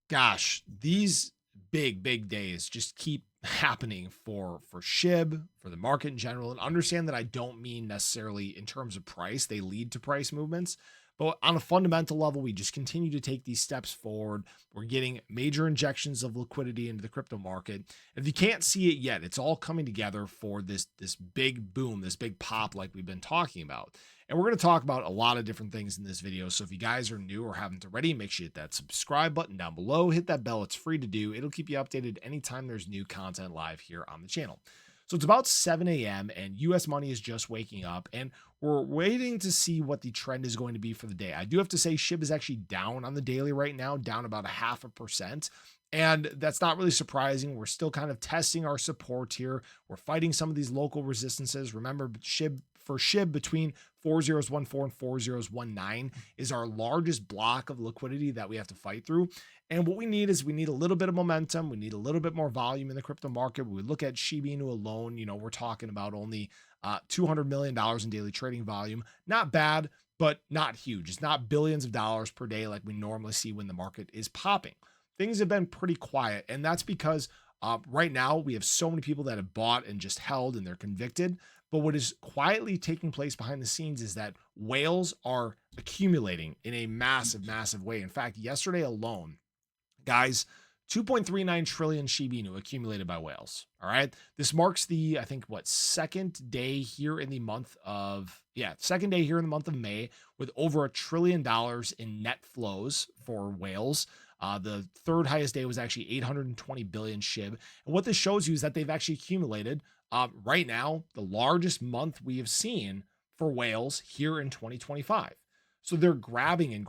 Gosh, these big days just keep happening for SHIB, for the market in general. And understand that I don't mean necessarily in terms of price, they lead to price movements. But on a fundamental level, we just continue to take these steps forward. We're getting major injections of liquidity into the crypto market. If you can't see it yet, it's all coming together for this big boom, this big pop like we've been talking about. And we're going to talk about a lot of different things in this video. So if you guys are new or haven't already, make sure you hit that subscribe button down below. Hit that bell. It's free to do. It'll keep you updated anytime there's new content live here on the channel. So it's about 7 a.m. and US money is just waking up, and we're waiting to see what the trend is going to be for the day. I do have to say SHIB is actually down on the daily right now, down about 0.5%. And that's not really surprising. We're still kind of testing our support here. We're fighting some of these local resistances. Remember, SHIB between 4014 and 4019 is our largest block of liquidity that we have to fight through. And what we need is we need a little bit of momentum. We need a little bit more volume in the crypto market. When we look at Shiba Inu alone, we're talking about only $200 million in daily trading volume. Not bad, but not huge. It's not billions of dollars per day like we normally see when the market is popping. Things have been pretty quiet, and that's because right now we have so many people that have bought and just held and they're convicted. But what is quietly taking place behind the scenes is that whales are accumulating in a massive way. In fact, yesterday alone, guys, 2.39 trillion Shiba Inu accumulated by whales. All right. This marks the, I think, second day here in the month of May with over $1 trillion in net flows for whales. The third highest day was actually 820 billion SHIB. And what this shows you is that they've actually accumulated right now the largest month we have seen for whales here in 2025. So they're grabbing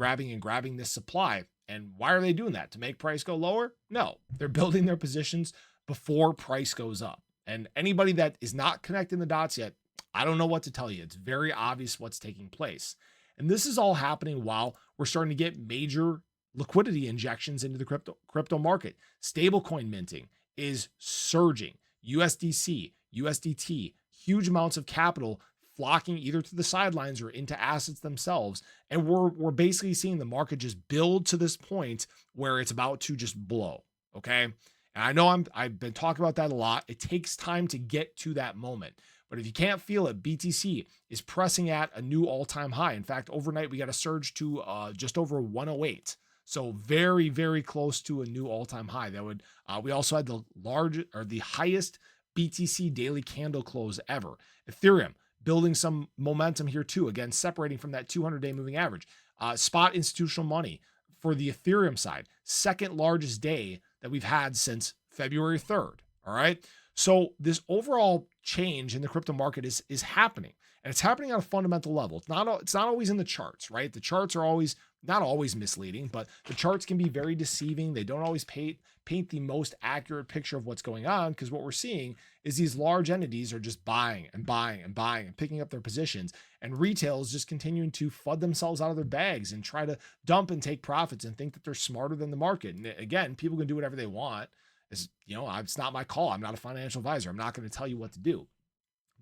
this supply. And why are they doing that? To make price go lower? No, they're building their positions before price goes up. And anybody that is not connecting the dots yet, I don't know what to tell you. It's very obvious what's taking place. And this is all happening while we're starting to get major liquidity injections into the crypto market. Stablecoin minting is surging. USDC, USDT, huge amounts of capital flocking either to the sidelines or into assets themselves. And we're basically seeing the market just build to this point where it's about to just blow. Okay. And I know I've been talking about that a lot. It takes time to get to that moment. But if you can't feel it, BTC is pressing at a new all-time high. In fact, overnight we got a surge to just over 108. So very close to a new all-time high. That would we also had the highest BTC daily candle close ever. Ethereum building some momentum here too. Again, separating from that 200-day moving average. Spot institutional money for the Ethereum side, second largest day that we've had since February 3rd. All right. So this overall change in the crypto market is happening, and it's happening on a fundamental level. It's not always in the charts, right? The charts are not always misleading, but the charts can be very deceiving. They don't always paint the most accurate picture of what's going on, because what we're seeing is these large entities are just buying and picking up their positions, and retail is just continuing to fud themselves out of their bags and try to dump and take profits and think that they're smarter than the market. And again, people can do whatever they want. It's not my call. I'm not a financial advisor. I'm not going to tell you what to do,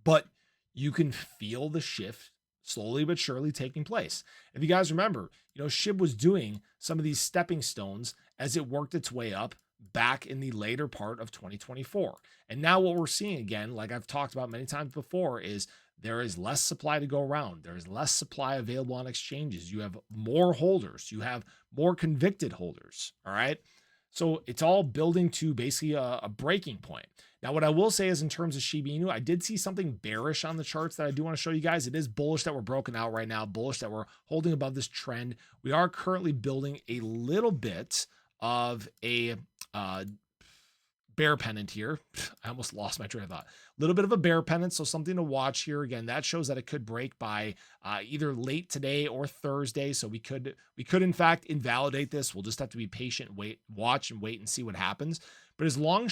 but you can feel the shift slowly but surely taking place. If you guys remember, SHIB was doing some of these stepping stones as it worked its way up back in the later part of 2024. And now what we're seeing again, like I've talked about many times before, is there is less supply to go around. There is less supply available on exchanges. You have more holders. You have more convicted holders. All right. So it's all building to basically a breaking point. Now, what I will say is in terms of Shiba Inu, I did see something bearish on the charts that I do want to show you guys. It is bullish that we're broken out right now, bullish that we're holding above this trend. We are currently building a little bit of a bear pennant here. I almost lost my train of thought. A little bit of a bear pennant, so something to watch here. Again, that shows that it could break by either late today or Thursday. So we could in fact invalidate this. We'll just have to be patient, watch and wait and see what happens. But as long as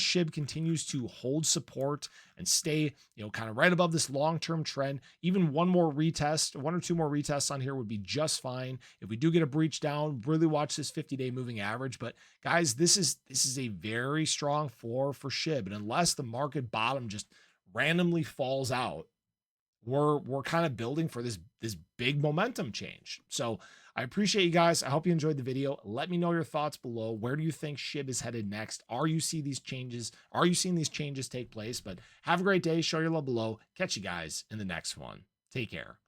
SHIB continues to hold support and stay, kind of right above this long-term trend, even one or two more retests on here would be just fine. If we do get a breach down, really watch this 50-day moving average. But guys, this is a very strong floor for SHIB. And unless the market bottom just randomly falls out, we're kind of building for this big momentum change. So I appreciate you guys. I hope you enjoyed the video. Let me know your thoughts below. Where do you think SHIB is headed next? Are you seeing these changes? Are you seeing these changes take place? But have a great day. Show your love below. Catch you guys in the next one. Take care.